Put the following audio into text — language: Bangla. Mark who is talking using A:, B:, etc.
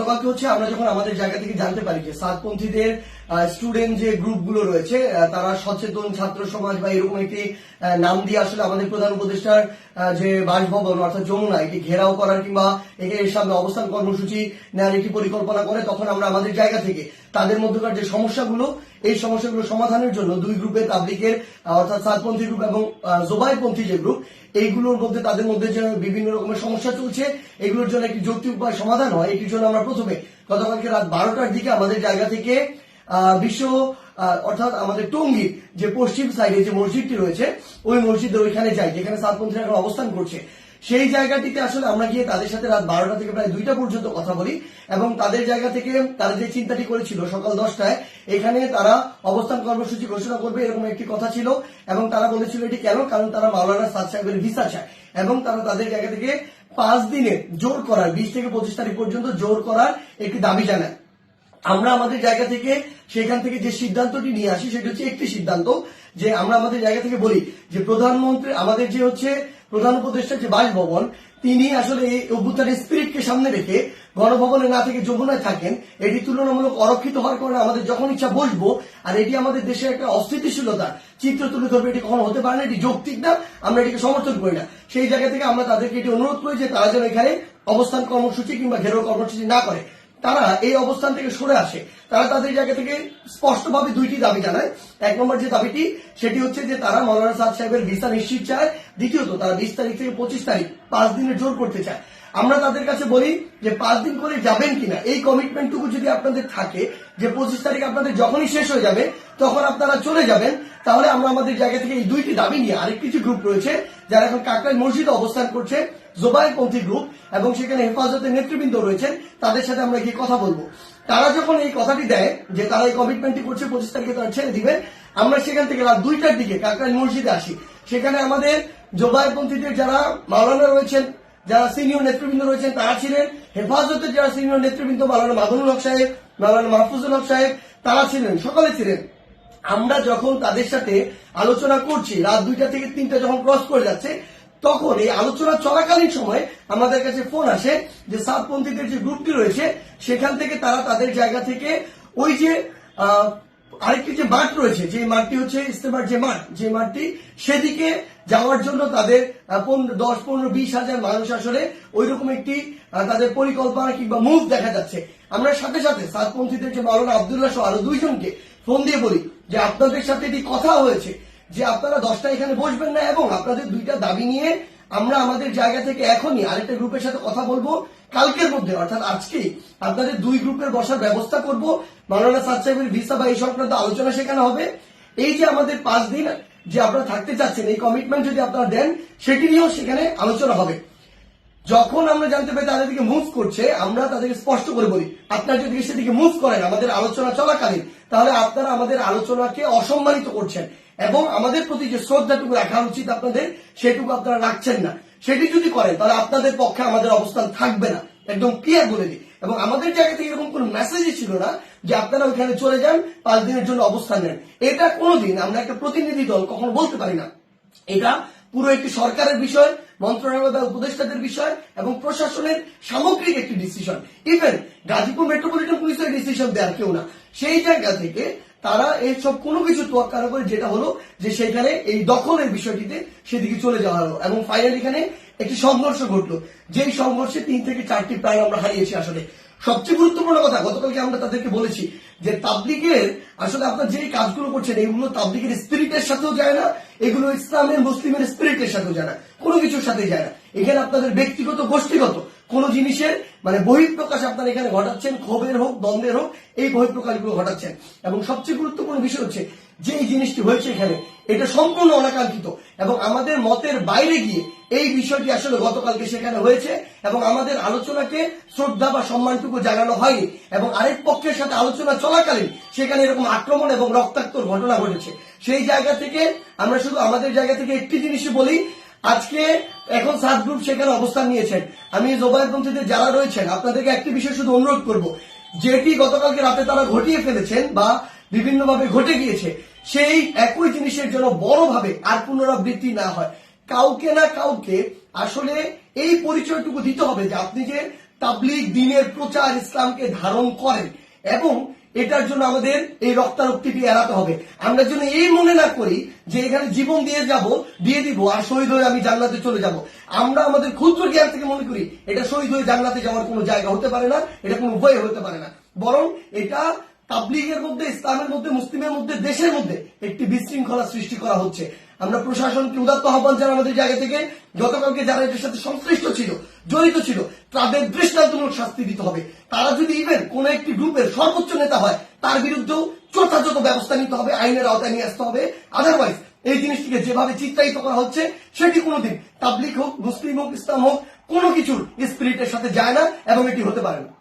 A: গতকালকে হচ্ছে আমরা যখন আমাদের জায়গা থেকে জানতে পারি যে সাতপন্থীদের স্টুডেন্ট যে গ্রুপগুলো রয়েছে তারা সচেতন ছাত্র সমাজ বা এরকম একটি নাম দিয়ে আসলে আমাদের প্রধান উপদেষ্টার যে বাসভবন অর্থাৎ যমুনা এটি ঘেরাও করার কিংবা এর সামনে অবস্থান কর্মসূচি নেওয়ার একটি পরিকল্পনা করে, তখন আমরা আমাদের জায়গা থেকে তাদের মধ্যকার যে সমস্যাগুলো এই সমস্যাগুলো সমাধানের জন্য দুই গ্রুপের তাবলিগের অর্থাৎ সাতপন্থী গ্রুপ এবং জোবাইরপন্থী যে গ্রুপ এইগুলোর মধ্যে তাদের মধ্যে যে বিভিন্ন রকমের সমস্যা চলছে এগুলোর জন্য একটি যৌক্তিক উপায় সমাধান হয়, এটির জন্য আমরা প্রথমে গতকালকে রাত 12টার দিকে আমাদের জায়গা থেকে বিশ্ব অর্থাৎ আমাদের টঙ্গীর যে পশ্চিম সাইডে যে মসজিদটি রয়েছে ওই মসজিদের ওইখানে যাই যেখানে সাতপন্থীরা এখন অবস্থান করছে। সেই জায়গাটিতে আসলে আমরা গিয়ে তাদের সাথে রাত 12টা থেকে প্রায় 2টা পর্যন্ত কথা বলি এবং তাদের জায়গা থেকে তারা যে চিন্তাটি করেছিল সকাল 10টায় এখানে তারা অবস্থান কর্মসূচি ঘোষণা করবে এরকম একটি কথা ছিল এবং তারা বলেছিল এটি কেন, কারণ তারা মাওলানা সাদ সাহেবের ভিসা চায় এবং তারা তাদের জায়গা থেকে 5 দিনের জোর করার 20 থেকে 25 তারিখ পর্যন্ত জোর করার একটি দাবি জানায়। আমরা আমাদের জায়গা থেকে সেখান থেকে যে সিদ্ধান্তটি নিয়ে আসি সেটা হচ্ছে একটি সিদ্ধান্ত যে আমরা আমাদের জায়গা থেকে বলি যে প্রধানমন্ত্রী আমাদের যে হচ্ছে প্রধান উপদেষ্টার যে বাসভবন তিনি আসলে এই অভ্যুত্থানের স্পিরিটকে সামনে রেখে গণভবনে না থেকে যমুনায় থাকেন, এটি তুলনামূলক অরক্ষিত হওয়ার কারণে আমাদের যখন ইচ্ছা বসবো আর এটি আমাদের দেশের একটা অস্থিতিশীলতার চিত্র তুলে ধরবে, এটি কখনো হতে পারে না, এটি যৌক্তিক না, আমরা এটিকে সমর্থন করি না। সেই জায়গা থেকে আমরা তাদেরকে এটি অনুরোধ করি যে তারা যেন এখানে অবস্থান কর্মসূচি কিংবা ঘেরাও কর্মসূচি না করে, তারা এই অবস্থান থেকে সরে আসে। তারা তাদের জায়গা থেকে স্পষ্টভাবে দুইটি দাবি জানায়। এক নম্বর যে দাবিটি সেটি হচ্ছে যে তারা মাওলানা সাদ সাহেবের ভিসা নিশ্চিত চায়, দ্বিতীয়ত তারা 20 তারিখ থেকে 25 তারিখ 5 দিনের জোর করতে চায়। আমরা তাদের কাছে বলি যে 5 দিন করে যাবেন কিনা এই কমিটমেন্টটুকু যদি আপনাদের থাকে যে 25 তারিখ আপনাদের যখনই শেষ হয়ে যাবে তখন আপনারা চলে যাবেন, তাহলে আমরা আমাদের জায়গা থেকে এই দুইটি দাবি নিয়ে আরেক কিছু গ্রুপ রয়েছে যারা এখন কাকরাইল মসজিদে অবস্থান করছে জোবাইরপন্থী গ্রুপ এবং সেখানে হেফাজতের নেতৃবৃন্দ রয়েছেন, তাদের সাথে আমরা গিয়ে কথা বলবো। তারা যখন এই কথাটি দেয় যে তারা এই কমিটমেন্টটি করছে 25 তারিখে তারা ছেড়ে দিবে, আমরা সেখান থেকে রাত 2টার দিকে কাকরাইল মসজিদে আসি। সেখানে আমাদের জোবাইরপন্থীদের যারা মাওলানা রয়েছেন, যারা সিনিয়র নেতৃবৃন্দ রয়েছেন তারা ছিলেন, হেফাজতের যারা সিনিয়র নেতৃবৃন্দ মাওলানা মাদুনুল হক সাহেব, মাওলানা মাহফুজুল হক সাহেব তারা ছিলেন, সকলে ছিলেন। আমরা যখন তাদের সাথে আলোচনা করছি রাত 2টা থেকে 3টা যখন ক্রস করে যাচ্ছে তখন এই আলোচনা চলাকালীন সময় আমাদের কাছে ফোন আসে যে সাতপন্থীদের যে গ্রুপটি রয়েছে সেখান থেকে তারা তাদের জায়গা থেকে ওই যে আরেকটি যে মাঠ রয়েছে যে মাঠটি হচ্ছে ইস্তেমার যে মাঠ, যে মাঠটি সেদিকে যাওয়ার জন্য তাদের 10, 15, 20 হাজার মানুষ আসলে ওই রকম একটি তাদের পরিকল্পনা কিংবা মুভ দেখা যাচ্ছে। আমরা সাথে সাথে সাতপন্থীদের যে মাওলানা আব্দুল্লাহ সহ আরো 2 জনকে ফোন দিয়ে বলি যে আপনাদের সাথে এটি কথা হয়েছে যে আপনারা 10টা এখানে বসবেন না এবং আপনাদের 2টা দাবি নিয়ে আমরা আমাদের জায়গা থেকে এখনই আরেকটা গ্রুপের সাথে কথা বলবো, কালকের মধ্যে অর্থাৎ আজকেই আপনাদের 2 গ্রুপের বসার ব্যবস্থা করব, মাওলানা সাদ সাহেবের ভিসা বা এই সংক্রান্ত আলোচনা সেখানে হবে। এই যে আমাদের 5 দিন যে আপনারা থাকতে চাচ্ছেন এই কমিটমেন্ট যদি আপনারা দেন সেটি নিয়েও সেখানে আলোচনা হবে। যখন আমরা জানতে পারি তাদের দিকে মুভ করছে আমরা তাদেরকে স্পষ্ট করে বলি আপনারা যদি সেদিকে মুভ করেন আমাদের আলোচনা চলাকালীন তাহলে আপনারা আমাদের আলোচনাকে অসম্মানিত করছেন এবং আমাদের প্রতি যে শ্রদ্ধাটুকু রাখা উচিত আপনাদের সেটুকু আপনারা রাখছেন না। সেটি যদি করেন তাহলে আপনাদের পক্ষে আমাদের অবস্থান থাকবে না, একদম ক্লিয়ার বলে দিই। এবং আমাদের জায়গা থেকে এরকম কোন মেসেজই ছিল না যে আপনারা ওইখানে চলে যান 5 দিনের জন্য অবস্থান নেন। এটা কোনোদিন আমরা একটা প্রতিনিধি দল কখনো বলতে পারি না। এটা পুরো একটি সরকারের বিষয়, মন্ত্রণালয় বা উপদেষ্টাদের বিষয় এবং প্রশাসনের সামগ্রিক একটি ডিসিশন। ইভেন গাজীপুর মেট্রোপলিটন পুলিশের ডিসিশন দেওয়ার কেউ না। সেই জায়গা থেকে তারা এইসব কোনো কিছু তোয়াক্কা না করে যেটা হলো যে সেখানে এই দখলের বিষয়টিতে সেদিকে চলে যাওয়া হলো এবং ফাইনালি এখানে একটি সংঘর্ষ ঘটলো, যেই সংঘর্ষে 3 থেকে 4টি প্রাণ আমরা হারিয়েছি। আসলে সবচেয়ে গুরুত্বপূর্ণ কথা গতকালকে আমরা তাদেরকে বলেছি যে তাবলিগের আসলে আপনার যে কাজগুলো করছেন এগুলো তাবলিগের স্পিরিটের সাথেও যায় না, এগুলো ইসলামের মুসলিমের স্পিরিটের সাথেও যায় না, কোনো কিছুর সাথে যায় না। এখানে আপনাদের ব্যক্তিগত গোষ্ঠীগত কোন জিনিসের মানে বহিঃপ্রকাশ আপনারা এখানে ঘটাচ্ছেন, ক্ষোভের হোক দ্বন্দ্বের হোক এই বহিঃপ্রকাশগুলো ঘটাচ্ছেন। এবং সবচেয়ে গুরুত্বপূর্ণ বিষয় হচ্ছে যে জিনিসটি হয়েছে এখানে এটা সম্পূর্ণ অনাকাঙ্ক্ষিত এবং আমাদের মতের বাইরে গিয়ে এই বিষয়টি আসলে গতকালকে সেখানে হয়েছে এবং আমাদের আলোচনাকে শ্রদ্ধা বা সম্মানটুকু জানানো হয়নি এবং আরেক পক্ষের সাথে আলোচনা চলাকালীন সেখানে এরকম আক্রমণ এবং রক্তাক্তর ঘটনা ঘটেছে। সেই জায়গা থেকে আমরা শুধু আমাদের জায়গা থেকে একটি জিনিসই বলি, আজকে এখন 7 গ্রুপ সেখানে অবস্থান নিয়েছেন। আমি জোবাইরপন্থীদের যারা রয়েছেন আপনাদেরকে একটি বিষয় শুধু অনুরোধ করব, যেটি গতকালকে রাতে তারা ঘটিয়ে ফেলেছেন বা বিভিন্নভাবে ঘটে গিয়েছে সেই একই জিনিসের জন্য বড়ভাবে আর পুনরাবৃত্তি না হয়। কাউকে না কাউকে আসলে এই পরিচয়টুকু দিতে হবে যে আপনি যে তাবলীগ দ্বীনের প্রচার ইসলামকে ধারণ করেন, এবং এটার জন্য আমাদের এই রক্তারক্তিটি এড়াতে হবে। আমরা যেন এই মনে না করি যে এখানে জীবন দিয়ে দিব আর শহীদ হয়ে আমি জান্নাতে চলে যাব। আমরা আমাদের ক্ষুদ্র জ্ঞান থেকে মনে করি এটা শহীদ হয়ে জান্নাতে যাওয়ার কোনো জায়গা হতে পারে না, এটা কোনো উপায় হতে পারে না, বরং এটা তাবলীগের মধ্যে, ইসলামের মধ্যে, মুসলিমের মধ্যে, দেশের মধ্যে একটি বিশৃঙ্খলা সৃষ্টি করা হচ্ছে। আমরা প্রশাসনকে উদাত্ত আহ্বান জানাই আমাদের জায়গা থেকে, গতকালকে যারা এটার সাথে সংশ্লিষ্ট ছিল, জড়িত ছিল, তাদের দৃষ্টান্তমূলক শাস্তি দিতে হবে। তারা যদি ইভেন কোন একটি গ্রুপের সর্বোচ্চ নেতা হয়, তার বিরুদ্ধেও যথাযথ ব্যবস্থা নিতে হবে, আইনের আওতায় নিয়ে আসতে হবে। আদারওয়াইজ এই জিনিসটিকে যেভাবে চিত্রায়িত করা হচ্ছে সেটি কোনোদিন তাবলীগ হোক, মুসলিম হোক, ইসলাম হোক, কোনো কিছুর স্পিরিটের সাথে যায় না এবং এটি হতে পারে না।